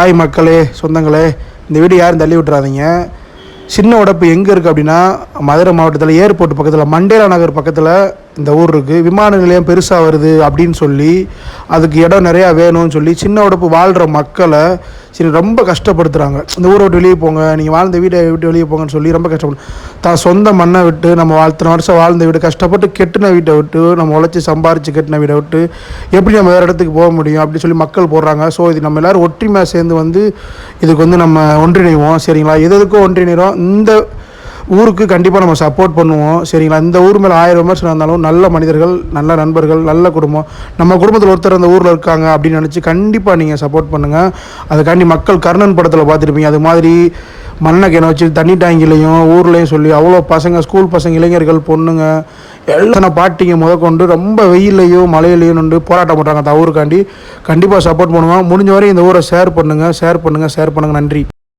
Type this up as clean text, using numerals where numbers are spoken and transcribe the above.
Hi மக்களே, சொந்தங்களே, இந்த வீடியோ யாரும் தள்ளி விட்டுறாதீங்க. சின்ன உடப்பு எங்கே இருக்குது அப்படின்னா, மதுரை மாவட்டத்தில் ஏர்போர்ட் பக்கத்தில் மண்டேலா நகர் பக்கத்தில் இந்த ஊர் இருக்குது. விமான நிலையம் பெருசாக வருது அப்படின்னு சொல்லி அதுக்கு இடம் நிறையா வேணும்னு சொல்லி சின்ன உடப்பு வாழ்கிற மக்களை சரி ரொம்ப கஷ்டப்படுத்துகிறாங்க. இந்த ஊரை விட்டு வெளியே போங்க, நீங்கள் வாழ்ந்த வீட்டை விட்டு வெளியே போங்கன்னு சொல்லி ரொம்ப கஷ்டப்படும். தான் சொந்த மண்ணை விட்டு நம்ம இத்தனை வருஷம் வாழ்ந்த வீடு, கஷ்டப்பட்டு கெட்டின வீட்டை விட்டு, நம்ம உழைச்சி சம்பாரித்து கெட்டின வீட்டை விட்டு எப்படி நம்ம வேறு இடத்துக்கு போக முடியும் அப்படின்னு சொல்லி மக்கள் போடுறாங்க. ஸோ இது நம்ம எல்லோரும் ஒற்றுமையாக சேர்ந்து இதுக்கு நம்ம ஒன்றிணைவோம். சரிங்களா? எதுக்கும் ஒன்றிணைகிறோம். இந்த ஊருக்கு கண்டிப்பாக நம்ம சப்போர்ட் பண்ணுவோம். சரிங்களா? இந்த ஊர் மேலே 1000 விமர்சனம் இருந்தாலும் நல்ல மனிதர்கள், நல்ல நண்பர்கள், நல்ல குடும்பம், நம்ம குடும்பத்தில் ஒருத்தர் அந்த ஊரில் இருக்காங்க அப்படின்னு நினச்சி கண்டிப்பாக நீங்கள் சப்போர்ட் பண்ணுங்கள். அதுக்காண்டி மக்கள் கர்ணன் படத்தில் பார்த்துருப்பீங்க. அது மாதிரி மண்ணை கிணை வச்சு தண்ணி டேங்கிலையும் ஊர்லேயும் சொல்லி அவ்வளோ பசங்க, ஸ்கூல் பசங்க, இளைஞர்கள், பொண்ணுங்க எல்லாம் பாட்டிங்க முதற்கொண்டு ரொம்ப வெயிலையும் மழையிலையும் நின்று போராட்டம் பண்ணுறாங்க அந்த ஊருக்காண்டி. கண்டிப்பாக சப்போர்ட் பண்ணுவோம். முடிஞ்ச வரை இந்த ஊரை ஷேர் பண்ணுங்கள். நன்றி.